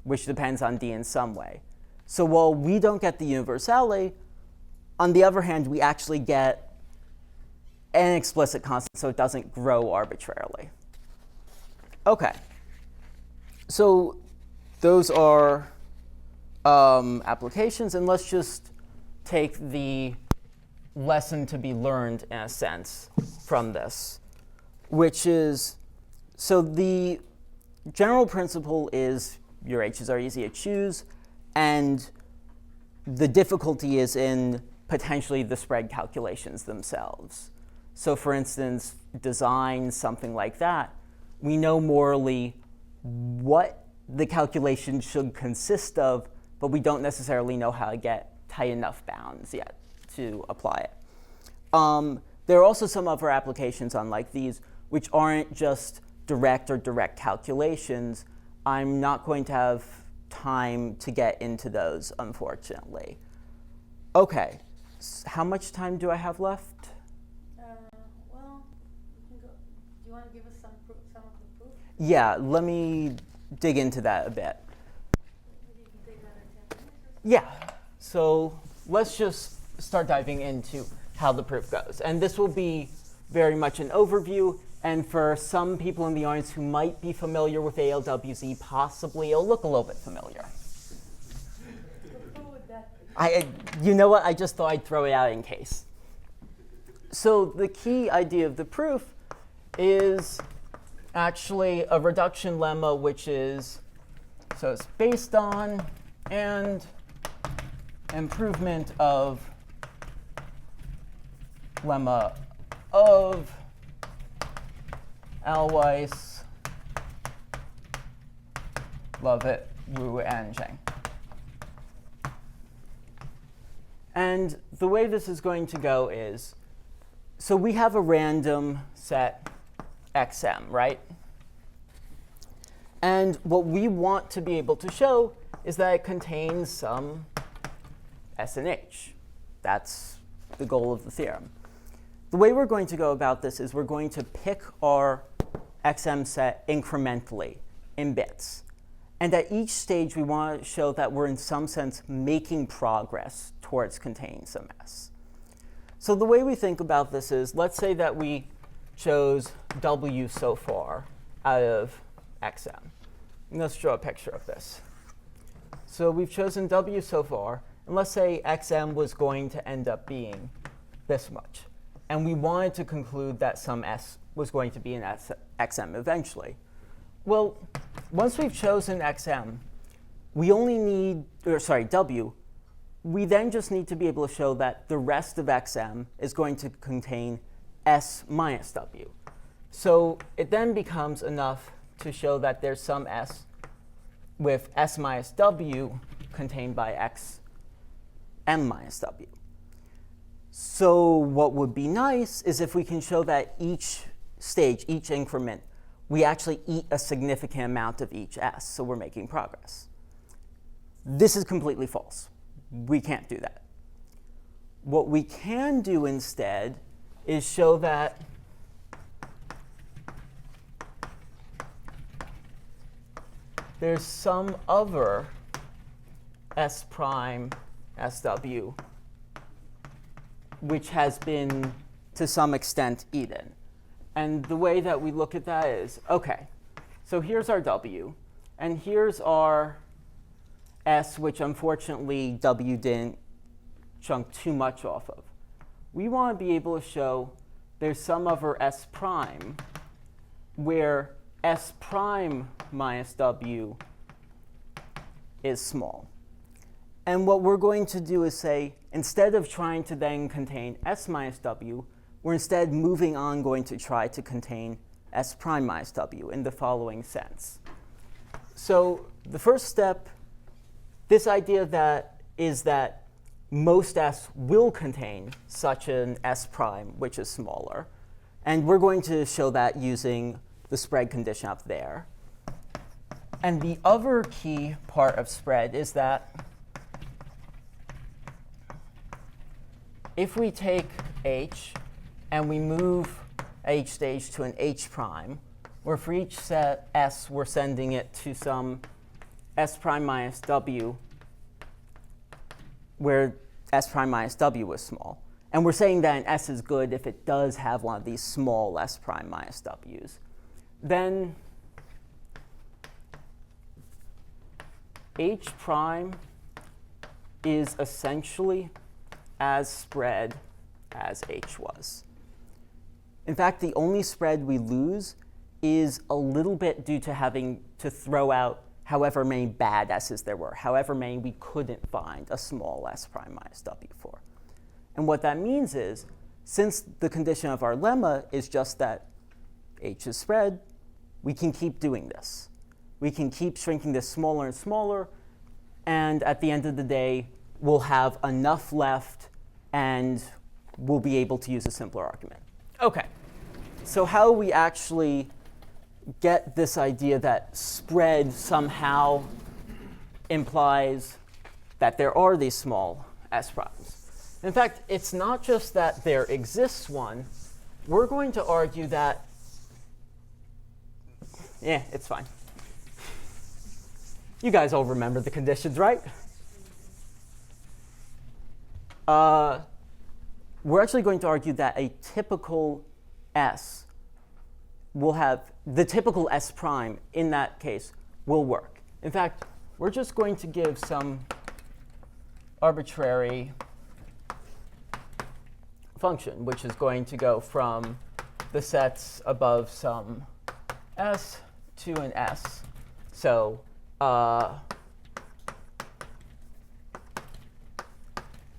which depends on d in some way. So while we don't get the universality, on the other hand, we actually get an explicit constant, so it doesn't grow arbitrarily. OK. So those are applications. And let's just take the lesson to be learned, in a sense, from this, which is, so the general principle is your H's are easy to choose, and the difficulty is in potentially the spread calculations themselves. So for instance, design, something like that, we know morally what the calculation should consist of, but we don't necessarily know how to get tight enough bounds yet to apply it. There are also some other applications unlike these, which aren't just direct or direct calculations. I'm not going to have time to get into those, unfortunately. OK, how much time do I have left? Well, you can go. Do you want to give us some of the proof? Yeah, let me dig into that a bit. Maybe you can take another 10 minutes or something? Yeah, so let's just start diving into how the proof goes. And this will be very much an overview. And for some people in the audience who might be familiar with ALWZ, possibly it'll look a little bit familiar. Who would that be? You know what? I just thought I'd throw it out in case. So the key idea of the proof is actually a reduction lemma, which is, so it's based on and improvement of lemma of Alweiss, Lovett, Wu, and Zheng. And the way this is going to go is, so we have a random set xm, right? And what we want to be able to show is that it contains some S and H. That's the goal of the theorem. The way we're going to go about this is we're going to pick our xm set incrementally in bits. And at each stage, we want to show that we're in some sense making progress towards containing some S. So the way we think about this is, let's say that we chose W so far out of XM. And let's draw a picture of this. So we've chosen W so far, and let's say XM was going to end up being this much. And we wanted to conclude that some S was going to be in XM eventually. Well, once we've chosen XM, we only need, W, we then just need to be able to show that the rest of XM is going to contain S minus W. So it then becomes enough to show that there's some S with S minus W contained by X M minus W. So what would be nice is if we can show that each stage, each increment, we actually eat a significant amount of each S, so we're making progress. This is completely false. We can't do that. What we can do instead is show that there's some other S prime SW which has been, to some extent, eaten. And the way that we look at that is, OK, so here's our W, and here's our S, which unfortunately W didn't chunk too much off of. We want to be able to show there's some other S prime where S prime minus W is small. And what we're going to do is say, instead of trying to then contain S minus W, we're instead moving on going to try to contain S prime minus W in the following sense. So the first step, this idea is that most S will contain such an S prime, which is smaller. And we're going to show that using the spread condition up there. And the other key part of spread is that if we take H and we move H stage to an H prime, where for each set S we're sending it to some S prime minus W, where S prime minus W is small. And we're saying that an S is good if it does have one of these small S prime minus W's. Then H prime is essentially as spread as H was. In fact, the only spread we lose is a little bit due to having to throw out however many bad S's there were, however many we couldn't find a small S prime minus W for. And what that means is, since the condition of our lemma is just that H is spread, we can keep doing this. We can keep shrinking this smaller and smaller, and at the end of the day, we'll have enough left, and we'll be able to use a simpler argument. OK, so how do we actually get this idea that spread somehow implies that there are these small S primes? In fact, it's not just that there exists one. We're going to argue that, yeah, it's fine. You guys all remember the conditions, right? We're actually going to argue that a typical S will have, the typical S prime in that case will work. In fact, we're just going to give some arbitrary function, which is going to go from the sets above some S to an S. So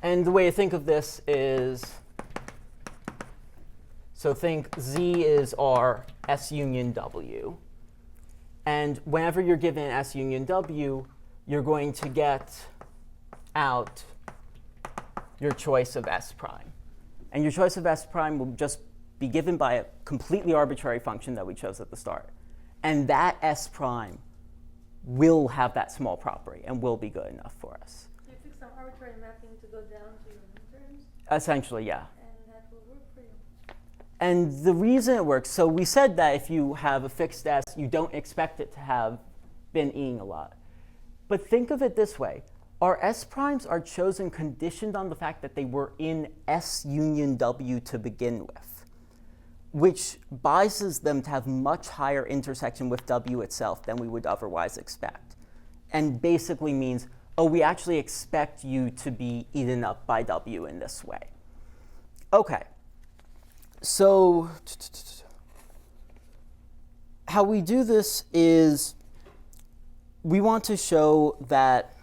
and the way to think of this is, so think Z is our S union W. And whenever you're given S union W, you're going to get out your choice of S prime. And your choice of S prime will just be given by a completely arbitrary function that we chose at the start. And that S prime will have that small property and will be good enough for us. You took some arbitrary mapping to go down to your midterms, Essentially, yeah. and that will work for you. And the reason it works, so we said that if you have a fixed S, you don't expect it to have been eing a lot. But think of it this way. Our S primes are chosen conditioned on the fact that they were in S union W to begin with, which biases them to have much higher intersection with W itself than we would otherwise expect. And basically means, oh, we actually expect you to be eaten up by W in this way. Okay, so how we do this is we want to show that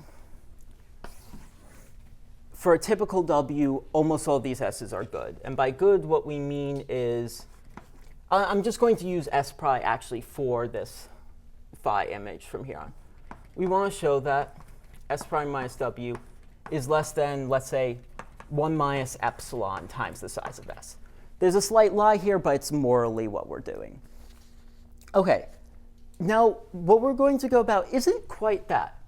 for a typical W, almost all these S's are good. And by good, what we mean is, I'm just going to use S phi actually for this phi image from here on. We want to show that S prime minus W is less than, let's say, 1 minus epsilon times the size of S. There's a slight lie here, but it's morally what we're doing. OK, now what we're going to go about isn't quite that.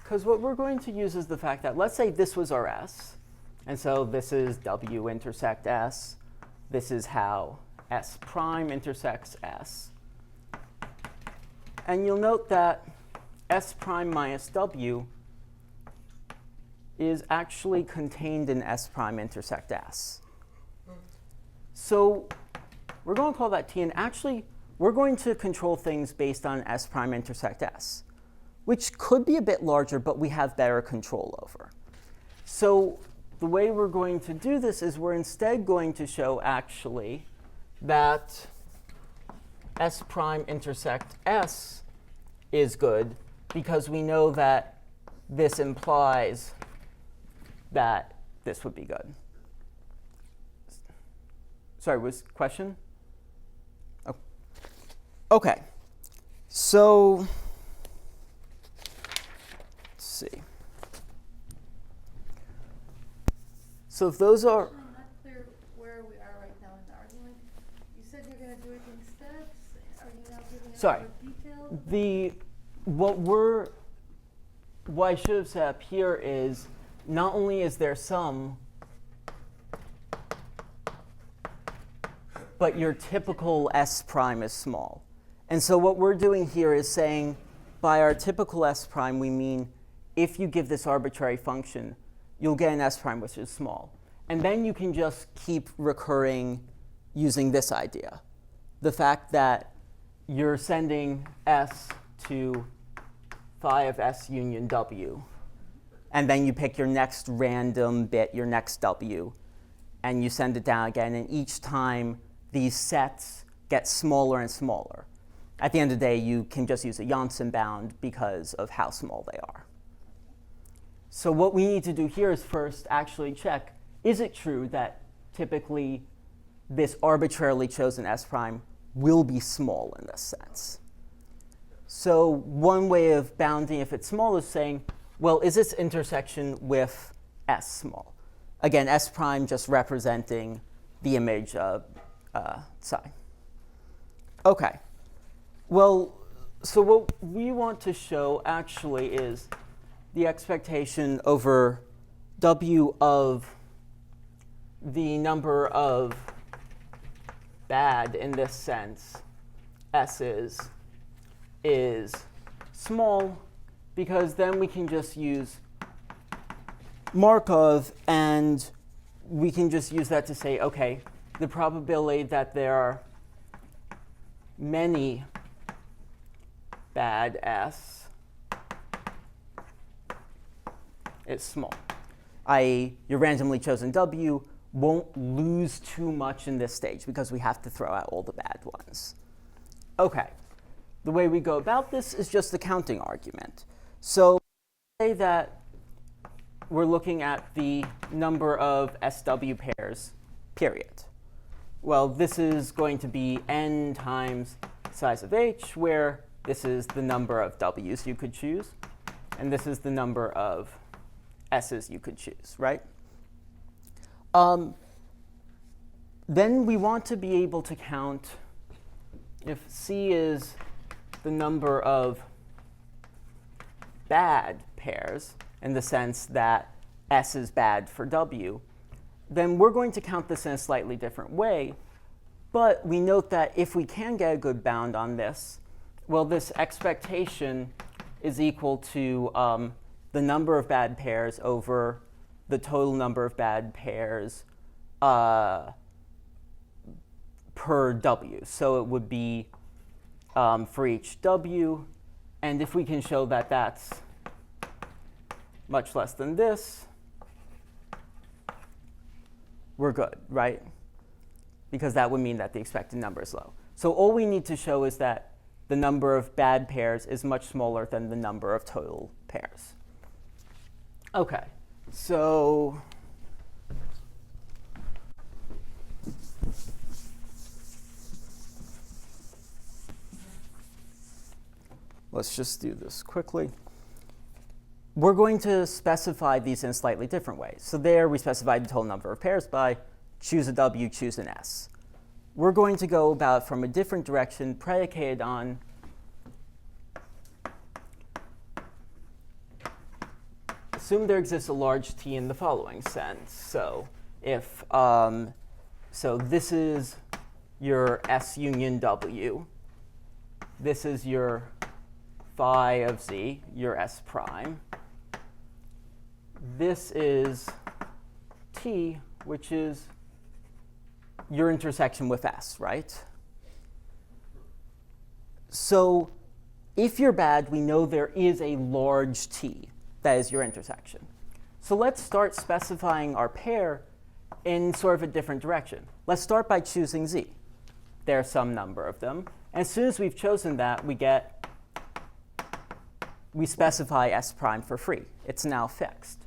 Because what we're going to use is the fact that, let's say this was our S. And so this is W intersect S. This is how S prime intersects S. And you'll note that S prime minus W is actually contained in S prime intersect S. So we're going to call that T. And actually, we're going to control things based on S prime intersect S, which could be a bit larger, but we have better control over. So the way we're going to do this is we're instead going to show actually that S prime intersect S is good because we know that this implies that this would be good. Sorry, was question? Oh. OK. So let's see. So if those are I'm not clear where we are right now in the argument. You said you're going to do it in steps. Are you now giving us Sorry. more detail? What I should have set up here is not only is there some, but your typical S prime is small. And so what we're doing here is saying by our typical S prime, we mean if you give this arbitrary function, you'll get an S prime which is small. And then you can just keep recurring using this idea. The fact that you're sending S to phi of S union W. And then you pick your next random bit, your next W, and you send it down again. And each time, these sets get smaller and smaller. At the end of the day, you can just use a Janssen bound because of how small they are. So what we need to do here is first actually check, is it true that typically this arbitrarily chosen S prime will be small in this sense? So one way of bounding if it's small is saying, well, is this intersection with S small? Again, S prime just representing the image psi. OK. Well, so what we want to show actually is the expectation over W of the number of bad, in this sense, S's is small, because then we can just use Markov, and we can just use that to say, OK, the probability that there are many bad S is small, i.e., your randomly chosen W won't lose too much in this stage because we have to throw out all the bad ones. OK. The way we go about this is just the counting argument. So say that we're looking at the number of SW pairs, period. Well, this is going to be n times size of H, where this is the number of W's you could choose, and this is the number of S's you could choose, right? Then we want to be able to count if C is the number of bad pairs, in the sense that S is bad for W, then we're going to count this in a slightly different way. But we note that if we can get a good bound on this, well, this expectation is equal to the number of bad pairs over the total number of bad pairs per W. So it would be for each W, and if we can show that that's much less than this, we're good, right? Because that would mean that the expected number is low. So all we need to show is that the number of bad pairs is much smaller than the number of total pairs. Okay, so let's just do this quickly. We're going to specify these in slightly different ways. So there we specified the total number of pairs by choose a W, choose an S. We're going to go about from a different direction predicated on assume there exists a large T in the following sense. So if so this is your S union W. This is your phi of Z, your S prime. This is T, which is your intersection with S, right? So if you're bad, we know there is a large T that is your intersection. So let's start specifying our pair in sort of a different direction. Let's start by choosing Z. There's some number of them. And as soon as we've chosen that, we specify S prime for free. It's now fixed.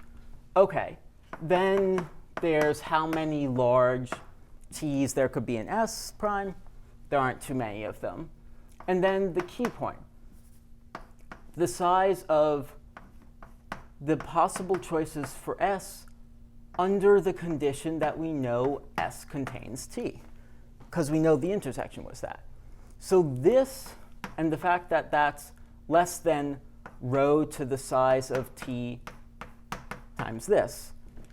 OK, then there's how many large T's there could be in S prime. There aren't too many of them. And then the key point, the size of the possible choices for S under the condition that we know S contains T, because we know the intersection was that. So this, and the fact that that's less than rho to the size of T times this,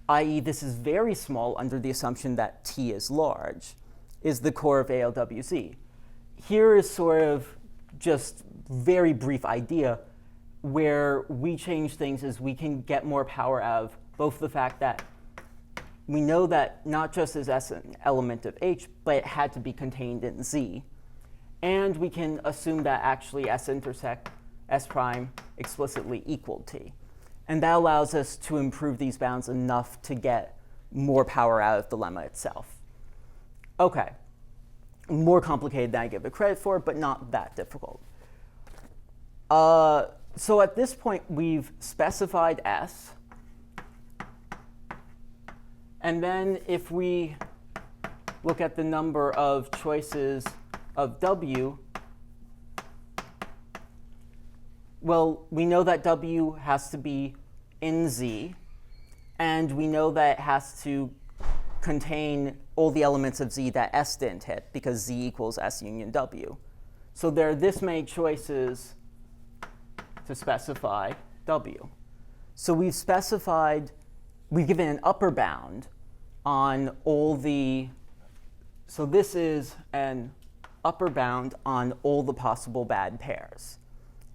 i.e. this is very small under the assumption that T is large, is the core of ALWZ. Here is sort of just very brief idea where we change things is we can get more power out of both the fact that we know that not just is S an element of H, but it had to be contained in Z. And we can assume that actually S intersect S prime explicitly equal T. And that allows us to improve these bounds enough to get more power out of the lemma itself. OK, more complicated than I give it credit for, but not that difficult. So at this point, we've specified S. And then if we look at the number of choices of W, well, we know that W has to be in Z. And we know that it has to contain all the elements of Z that S didn't hit, because Z equals S union W. So there are this many choices to specify W. So we've given an upper bound on all the, so this is an upper bound on all the possible bad pairs.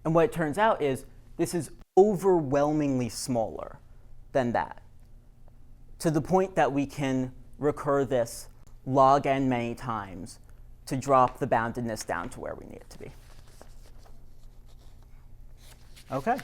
And what it turns out is this is overwhelmingly smaller than that, to the point that we can recur this log n many times to drop the boundedness down to where we need it to be. OK.